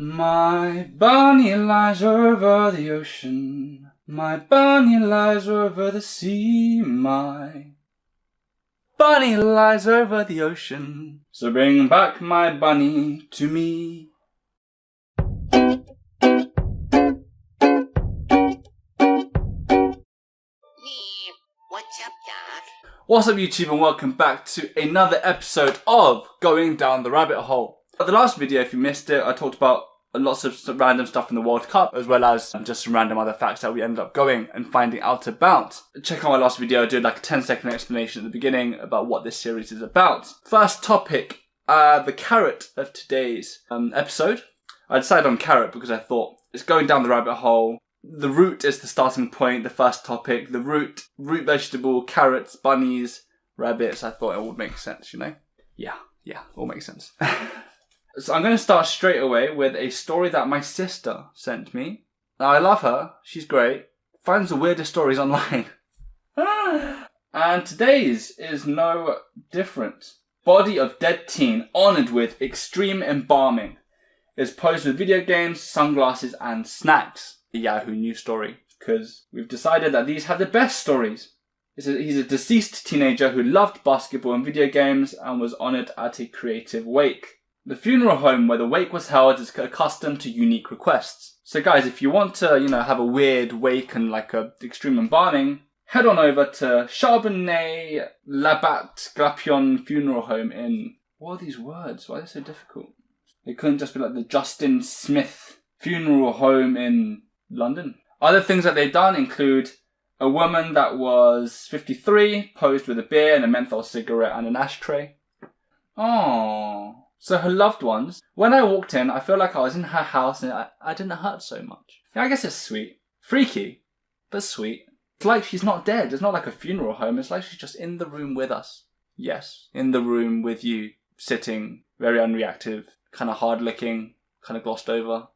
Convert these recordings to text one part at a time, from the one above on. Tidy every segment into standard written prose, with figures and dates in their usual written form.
My bunny lies over the ocean. My bunny lies over the sea. My bunny lies over the ocean. So bring back my bunny to me. What's up, Doc? What's up, YouTube, and welcome back to another episode of Going Down the Rabbit Hole. The last video, if you missed it, I talked about lots of random stuff in the World Cup, as well as just some random other facts that we ended up going and finding out about. Check out my last video. I did like a 10-second explanation at the beginning about what this series is about. First topic, the carrot of today's episode. I decided on carrot because I thought it's going down the rabbit hole. The root is the starting point, the first topic. The root vegetable, carrots, bunnies, rabbits. I thought it would make sense, you know? Yeah, all makes sense. So I'm going to start straight away with a story that my sister sent me. Now, I love her. She's great. Finds the weirdest stories online. And today's is no different. Body of dead teen honoured with extreme embalming. Is posed with video games, sunglasses and snacks. The Yahoo News story, because we've decided that these have the best stories. He's a deceased teenager who loved basketball and video games and was honoured at a creative wake. The funeral home where the wake was held is accustomed to unique requests. So guys, if you want to, have a weird wake and like a extreme embalming, head on over to Charbonnet Labat Glapion Funeral Home in... What are these words? Why are they so difficult? It couldn't just be like the Justin Smith Funeral Home in London. Other things that they've done include a woman that was 53, posed with a beer and a menthol cigarette and an ashtray. Oh, so her loved ones. When I walked in, I feel like I was in her house and I didn't hurt so much. Yeah, I guess it's sweet. Freaky, but sweet. It's like she's not dead. It's not like a funeral home. It's like she's just in the room with us. Yes, in the room with you, sitting, very unreactive, kind of hard-looking, kind of glossed over.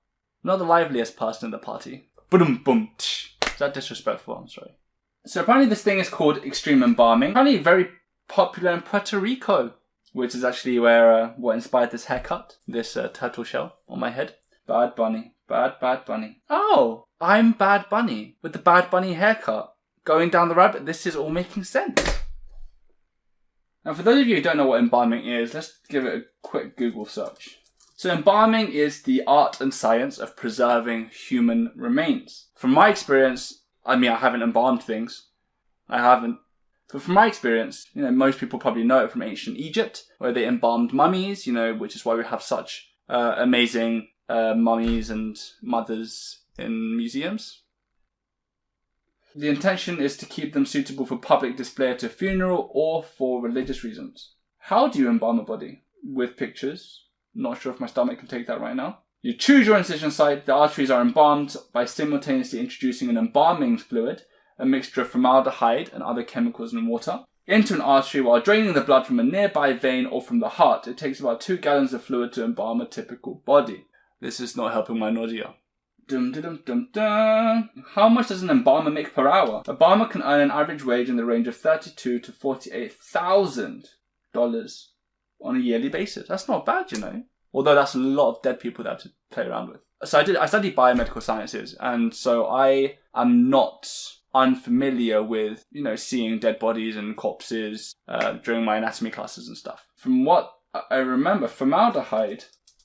Not the liveliest person in the party. Boom, boom. Is that disrespectful? I'm sorry. So apparently this thing is called extreme embalming. Apparently very popular in Puerto Rico, which is actually where what inspired this haircut, this turtle shell on my head. Bad Bunny, Bad Bunny. Oh, I'm Bad Bunny with the Bad Bunny haircut. Going down the rabbit. This is all making sense. Now, for those of you who don't know what embalming is, let's give it a quick Google search. So embalming is the art and science of preserving human remains. From my experience, I haven't embalmed things. I haven't. But from my experience, most people probably know it from ancient Egypt, where they embalmed mummies, which is why we have such amazing mummies and mothers in museums. The intention is to keep them suitable for public display at a funeral or for religious reasons. How do you embalm a body? With pictures. Not sure if my stomach can take that right now. You choose your incision site. The arteries are embalmed by simultaneously introducing an embalming fluid, a mixture of formaldehyde and other chemicals in water, into an artery while draining the blood from a nearby vein or from the heart. It takes about 2 gallons of fluid to embalm a typical body. This is not helping my nausea. Dum dum dum dum. How much does an embalmer make per hour? A embalmer can earn an average wage in the range of $32,000 to $48,000 on a yearly basis. That's not bad, Although that's a lot of dead people that I have to play around with. So I studied biomedical sciences, and so I am not unfamiliar with, seeing dead bodies and corpses during my anatomy classes and stuff. From what I remember, formaldehyde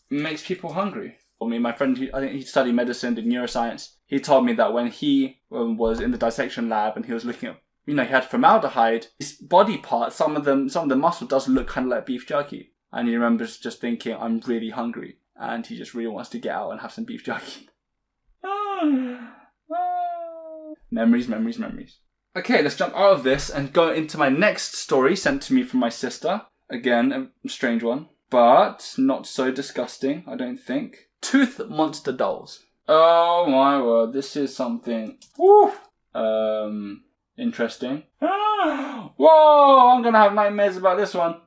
makes people hungry. My friend, I think he studied medicine, did neuroscience. He told me that when he was in the dissection lab and he was looking at, he had formaldehyde, his body parts, some of the muscle does look kind of like beef jerky. And he remembers just thinking, I'm really hungry. And he just really wants to get out and have some beef jerky. Memories. Okay, let's jump out of this and go into my next story sent to me from my sister. Again, a strange one. But not so disgusting, I don't think. Tooth monster dolls. Oh my word, this is something... Woo! Interesting. Whoa, I'm gonna have nightmares about this one.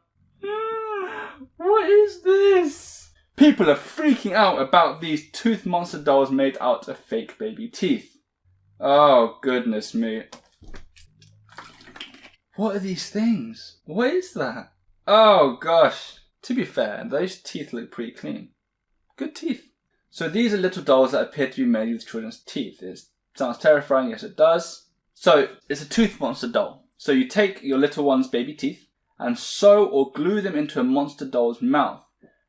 What is this? People are freaking out about these tooth monster dolls made out of fake baby teeth. Oh, goodness me. What are these things? What is that? Oh, gosh. To be fair, those teeth look pretty clean. Good teeth. So these are little dolls that appear to be made with children's teeth. It sounds terrifying, yes it does. So it's a tooth monster doll. So you take your little one's baby teeth and sew or glue them into a monster doll's mouth.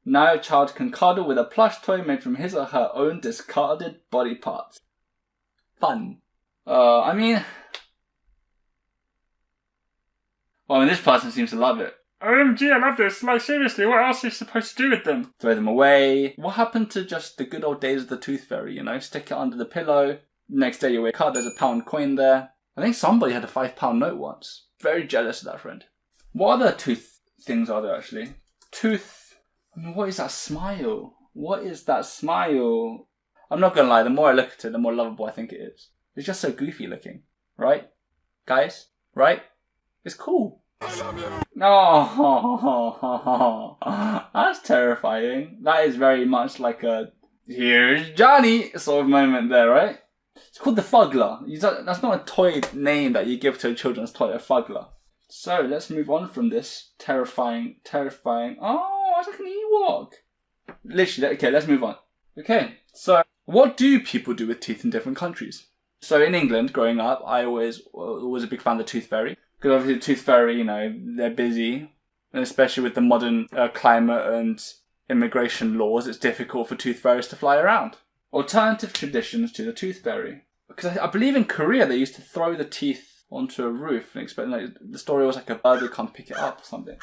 Now your child can cuddle with a plush toy made from his or her own discarded body parts. Fun. I mean, this person seems to love it. OMG, I love this. Like, seriously, what else are you supposed to do with them? Throw them away. What happened to just the good old days of the tooth fairy, you know? Stick it under the pillow. Next day you wake up, there's a £1 coin there. I think somebody had a £5 note once. Very jealous of that friend. What other tooth things are there, actually? What is that smile? What is that smile? I'm not gonna lie, the more I look at it, the more lovable I think it is. It's just so goofy looking. Right? Guys? Right? It's cool. Oh, that's terrifying. That is very much like a "here's Johnny" sort of moment there, right? It's called the Fuggler. That's not a toy name that you give to a children's toy, a Fuggler. So let's move on from this terrifying. Oh, it's like an Ewok. Literally, okay, let's move on. Okay, so what do people do with teeth in different countries? So in England, growing up, I was a big fan of the Tooth Fairy. Because obviously the Tooth Fairy, you know, they're busy. And especially with the modern climate and immigration laws, it's difficult for Tooth Fairies to fly around. Alternative traditions to the Tooth Fairy. Because I believe in Korea they used to throw the teeth onto a roof and expect, like, the story was like a bird would come pick it up or something.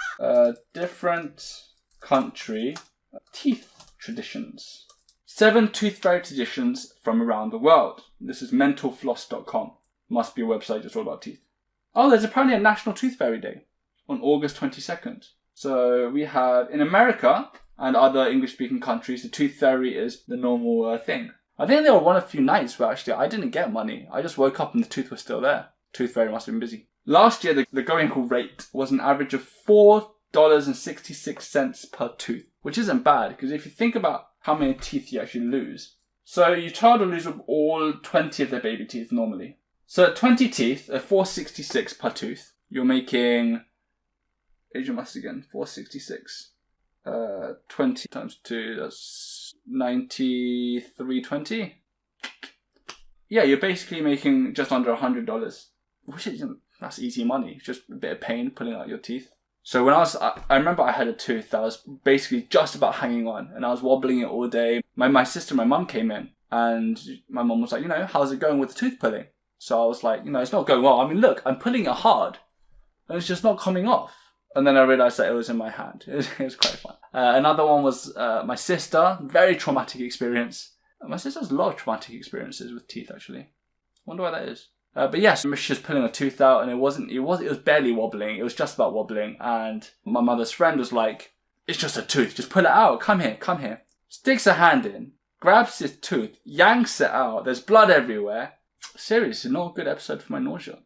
Different country teeth traditions. 7 Tooth Fairy traditions from around the world. This is mentalfloss.com. Must be a website just all about teeth. Oh, there's apparently a National Tooth Fairy Day on August 22nd. So we have, in America and other English-speaking countries, the Tooth Fairy is the normal thing. I think there were one of a few nights where actually I didn't get money. I just woke up and the tooth was still there. Tooth Fairy must have been busy. Last year, the going rate was an average of $4.66 per tooth, which isn't bad because if you think about how many teeth you actually lose. So your child will lose all 20 of their baby teeth normally. So at 20 teeth, at $4.66 per tooth, you're making, Asian maths again, 466. 20 times 2, that's 93.20. Yeah, you're basically making just under $100. Which is, that's easy money. It's just a bit of pain pulling out your teeth. So when I remember I had a tooth that was basically just about hanging on, and I was wobbling it all day. My sister and my mum came in, and my mum was like, how's it going with the tooth pulling? So I was like, it's not going well. I mean, look, I'm pulling it hard, and it's just not coming off. And then I realised that it was in my hand. It was quite fun. Another one was my sister. Very traumatic experience. My sister has a lot of traumatic experiences with teeth, actually. Wonder why that is. But yes, she was pulling a tooth out, and it was barely wobbling. It was just about wobbling. And my mother's friend was like, "It's just a tooth. Just pull it out. Come here." Sticks her hand in, grabs his tooth, yanks it out. There's blood everywhere. Seriously, not a good episode for my nausea.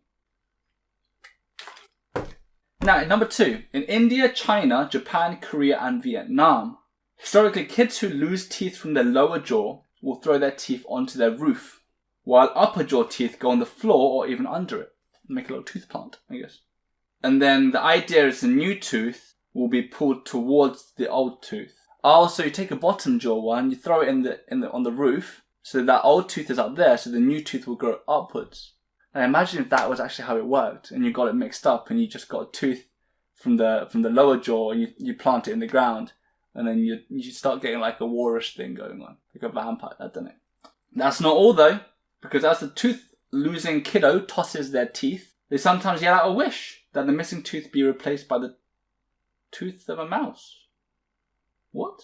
Now, number 2. In India, China, Japan, Korea, and Vietnam. Historically, kids who lose teeth from their lower jaw will throw their teeth onto their roof, while upper jaw teeth go on the floor or even under it. Make a little tooth plant, I guess. And then the idea is the new tooth will be pulled towards the old tooth. Also, you take a bottom jaw one, you throw it on the roof, so that old tooth is up there, so the new tooth will grow upwards. Now imagine if that was actually how it worked, and you got it mixed up, and you just got a tooth from the lower jaw, and you plant it in the ground, and then you start getting like a warish thing going on, like a vampire. I don't know. That's not all though, because as the tooth-losing kiddo tosses their teeth, they sometimes yell out a wish that the missing tooth be replaced by the tooth of a mouse. What?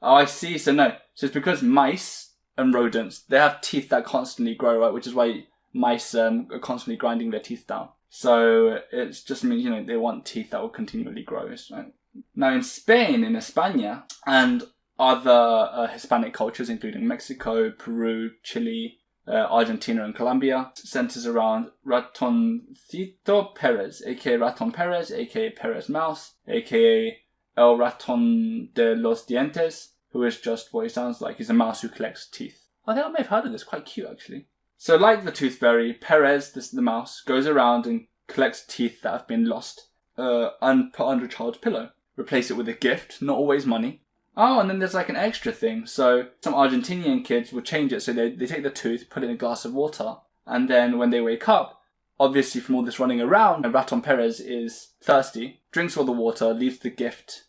Oh, I see. So no. So it's because mice and rodents, they have teeth that constantly grow, right? Which is why mice are constantly grinding their teeth down. So it just means, they want teeth that will continually grow. Right? Now in Spain, in España, and other Hispanic cultures, including Mexico, Peru, Chile, Argentina and Colombia, centers around Ratoncito Perez, aka Raton Perez, aka Perez Mouse, aka El Raton de los Dientes, who is just what he sounds like. He's a mouse who collects teeth. I think I may have heard of this. Quite cute, actually. So like the Tooth Fairy, Perez, the mouse, goes around and collects teeth that have been lost and put under a child's pillow. Replace it with a gift, not always money. Oh, and then there's like an extra thing. So some Argentinian kids will change it. So they take the tooth, put it in a glass of water. And then when they wake up, obviously from all this running around, Raton Perez is thirsty, drinks all the water, leaves the gift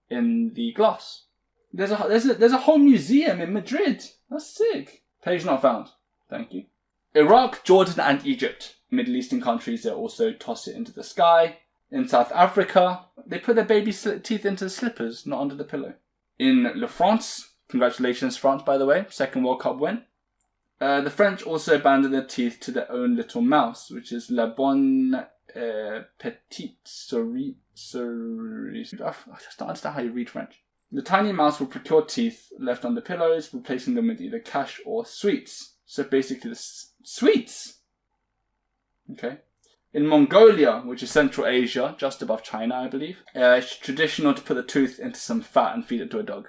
in the glass. There's a whole museum in Madrid. That's sick. Page not found. Thank you. Iraq, Jordan and Egypt. Middle Eastern countries, they also toss it into the sky. In South Africa, they put their baby teeth into the slippers, not under the pillow. In Le France, congratulations France by the way, second World Cup win. The French also abandoned their teeth to their own little mouse, which is La Bonne Petite Souris. I just don't understand how you read French. The tiny mouse will procure teeth left under pillows, replacing them with either cash or sweets. So basically, the sweets. Okay. In Mongolia, which is Central Asia, just above China, I believe, it's traditional to put the tooth into some fat and feed it to a dog.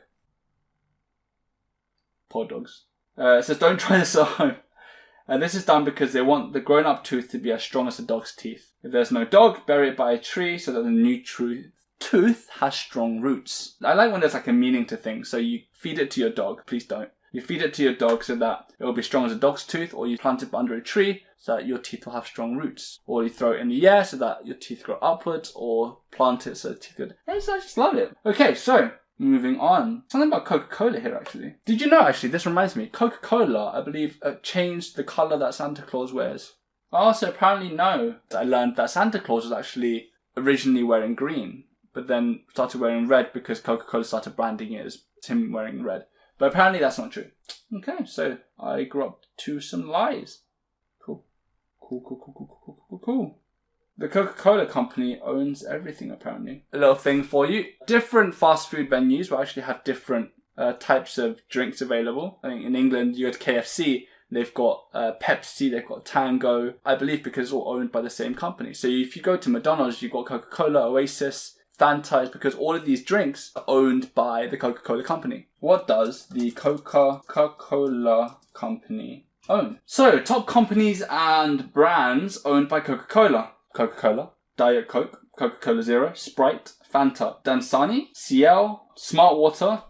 Poor dogs. It says, don't try this at home. This is done because they want the grown-up tooth to be as strong as the dog's teeth. If there's no dog, bury it by a tree so that the new tooth has strong roots. I like when there's like a meaning to things. So you feed it to your dog. Please don't. You feed it to your dog so that it will be strong as a dog's tooth, or you plant it under a tree so that your teeth will have strong roots. Or you throw it in the air so that your teeth grow upwards, or plant it so the teeth go... I just love it. Okay, so moving on. Something about Coca-Cola here, actually. Did you know, actually, this reminds me, Coca-Cola, I believe, changed the colour that Santa Claus wears. I also apparently know that I learned that Santa Claus was actually originally wearing green, but then started wearing red because Coca-Cola started branding it as him wearing red. But apparently that's not true. Okay, so I grew up to some lies. Cool. Cool. The Coca-Cola company owns everything, apparently. A little thing for you. Different fast food venues will actually have different types of drinks available. I think in England, you go to KFC, they've got Pepsi, they've got Tango. I believe because it's all owned by the same company. So if you go to McDonald's, you've got Coca-Cola, Oasis, Fanta, is because all of these drinks are owned by the Coca-Cola company. What does the Coca-Cola company own? So, top companies and brands owned by Coca-Cola. Coca-Cola, Diet Coke, Coca-Cola Zero, Sprite, Fanta, Dasani, Ciel, Smart Water,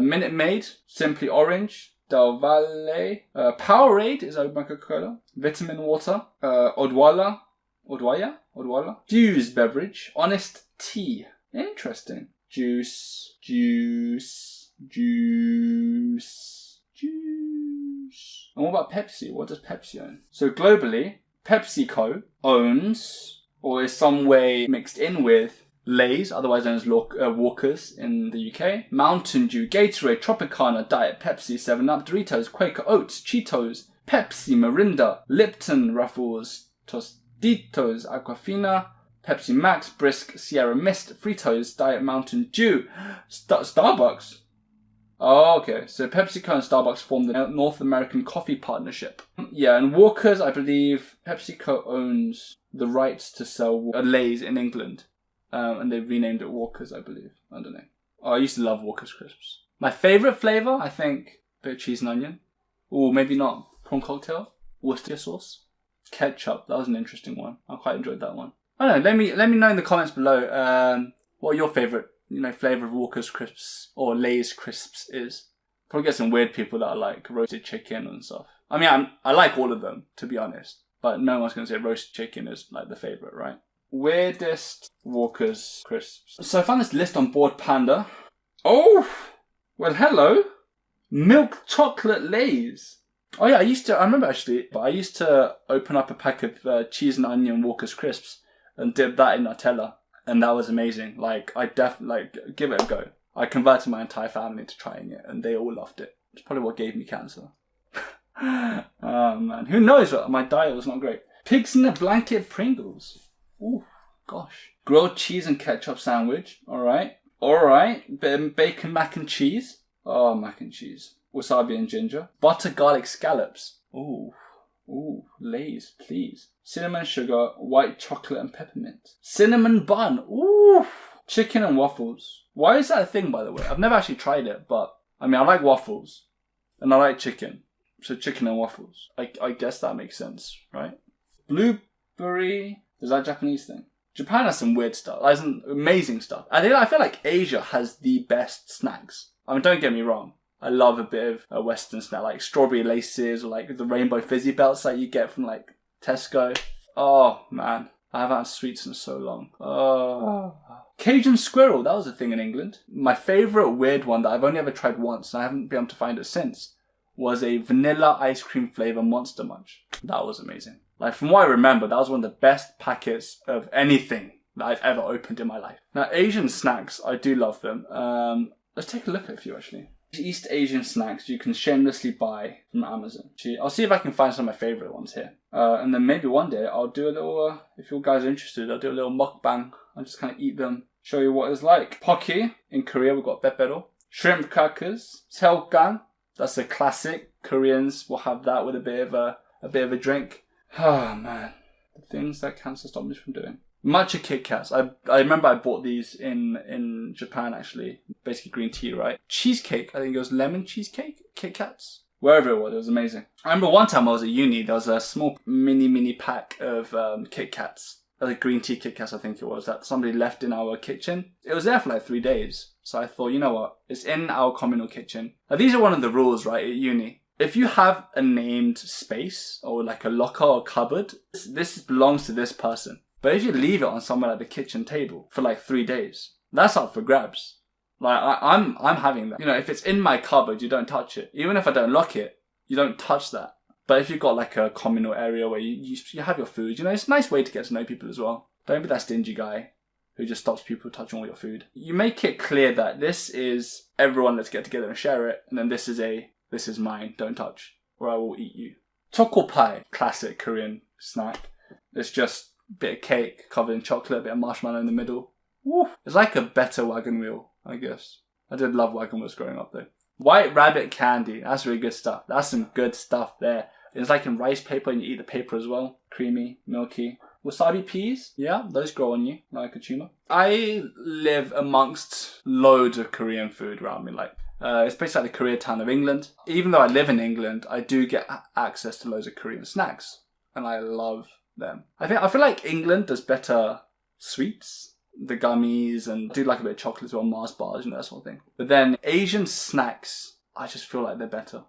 Minute Maid, Simply Orange, Del Valle, Powerade is owned by Coca-Cola, Vitamin Water, Odwalla, Fuse Beverage, Honest Tea. Interesting. Juice. And what about Pepsi? What does Pepsi own? So globally, PepsiCo owns, or is some way mixed in with, Lay's, otherwise known as Walkers in the UK, Mountain Dew, Gatorade, Tropicana, Diet Pepsi, 7-Up, Doritos, Quaker Oats, Cheetos, Pepsi, Mirinda, Lipton, Ruffles, Tostitos, Aquafina, Pepsi Max, Brisk, Sierra Mist, Fritos, Diet Mountain Dew, Starbucks. Oh, okay. So PepsiCo and Starbucks formed the North American Coffee Partnership. Yeah, and Walkers, I believe PepsiCo owns the rights to sell Lay's in England. And they've renamed it Walkers, I believe. I don't know. Oh, I used to love Walker's crisps. My favourite flavour, I think, a bit of cheese and onion. Ooh, maybe not. Prawn cocktail. Worcestershire sauce. Ketchup. That was an interesting one. I quite enjoyed that one. I don't know. Let me know in the comments below. What your favourite, flavour of Walker's crisps or Lay's crisps is. Probably get some weird people that are like roasted chicken and stuff. I mean, I like all of them, to be honest. But no one's going to say roasted chicken is like the favourite, right? Weirdest Walker's crisps. So I found this list on Bored Panda. Oh! Well, hello! Milk chocolate Lay's. Oh yeah, I remember actually, but I used to open up a pack of cheese and onion Walker's crisps and dip that in Nutella. And that was amazing. Like, I definitely, give it a go. I converted my entire family to trying it and they all loved it. It's probably what gave me cancer. Oh man, who knows? My diet was not great. Pigs in a blanket Pringles. Ooh, gosh. Grilled cheese and ketchup sandwich. Alright. Bacon mac and cheese. Oh, mac and cheese. Wasabi and ginger. Butter garlic scallops. Ooh, Lay's, please. Cinnamon sugar, white chocolate and peppermint. Cinnamon bun. Ooh. Chicken and waffles. Why is that a thing, by the way? I've never actually tried it, but I mean, I like waffles and I like chicken. So chicken and waffles. I guess that makes sense, right? Blueberry. Is that a Japanese thing? Japan has some weird stuff. Like some amazing stuff. I feel like Asia has the best snacks. I mean, don't get me wrong. I love a bit of a Western snack, like strawberry laces or like the rainbow fizzy belts that you get from like Tesco. Oh man, I haven't had sweets in so long. Oh. Cajun squirrel, that was a thing in England. My favourite weird one that I've only ever tried once and I haven't been able to find it since was a vanilla ice cream flavour Monster Munch. That was amazing. Like from what I remember, that was one of the best packets of anything that I've ever opened in my life. Now Asian snacks, I do love them. Let's take a look at a few actually. East Asian snacks you can shamelessly buy from Amazon. I'll see if I can find some of my favourite ones here. And then maybe one day I'll do a little, if you guys are interested, I'll do a little mukbang. I'll just kind of eat them, show you what it's like. Pocky, in Korea we've got pepero. Shrimp crackers. Seokgang, that's a classic. Koreans will have that with a bit of a drink. Oh man, the things that cancer stopped me from doing. Matcha Kit Kats. I remember I bought these in Japan actually. Basically green tea, right? Cheesecake. I think it was lemon cheesecake. Kit Kats. Wherever it was amazing. I remember one time I was at uni, there was a small mini pack of Kit Kats. Like green tea Kit Kats I think it was, that somebody left in our kitchen. It was there for like 3 days. So I thought, you know what? It's in our communal kitchen. Now these are one of the rules, right, at uni. If you have a named space or like a locker or cupboard, this belongs to this person. But if you leave it on somewhere at the kitchen table for like 3 days, that's up for grabs. Like I'm having that. You know, if it's in my cupboard, you don't touch it. Even if I don't lock it, you don't touch that. But if you've got like a communal area where you have your food, you know, it's a nice way to get to know people as well. Don't be that stingy guy who just stops people touching all your food. You make it clear that this is everyone, let's get together and share it. And then this is mine, don't touch, or I will eat you. Choco pie, classic Korean snack. It's just a bit of cake covered in chocolate, a bit of marshmallow in the middle. Woo. It's like a better wagon wheel, I guess. I did love wagon wheels growing up though. White rabbit candy, that's really good stuff. That's some good stuff there. It's like in rice paper and you eat the paper as well. Creamy, milky. Wasabi peas, yeah, those grow on you like a tumour. I live amongst loads of Korean food around me. Like, it's basically like the Koreatown of England. Even though I live in England, I do get access to loads of Korean snacks, and I love them. I feel like England does better sweets, the gummies, and do like a bit of chocolate as well, Mars bars, you know, that sort of thing. But then Asian snacks, I just feel like they're better.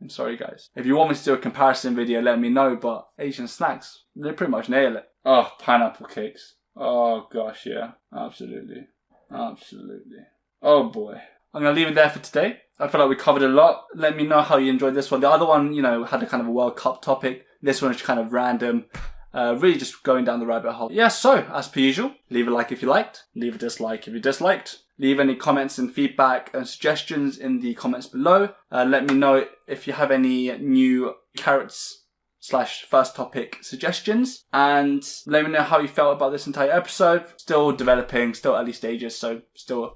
I'm sorry guys. If you want me to do a comparison video, let me know, but Asian snacks, they pretty much nail it. Oh, pineapple cakes. Oh gosh, yeah. Absolutely. Absolutely. Oh boy. I'm going to leave it there for today. I feel like we covered a lot. Let me know how you enjoyed this one. The other one, you know, had a kind of a World Cup topic. This one is kind of random. Really just going down the rabbit hole. Yeah, so, as per usual, leave a like if you liked. Leave a dislike if you disliked. Leave any comments and feedback and suggestions in the comments below. Let me know if you have any new carrots / first topic suggestions. And let me know how you felt about this entire episode. Still developing, still early stages, so still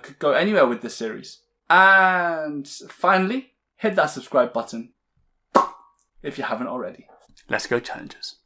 could go anywhere with this series. And finally, hit that subscribe button if you haven't already. Let's go, challengers.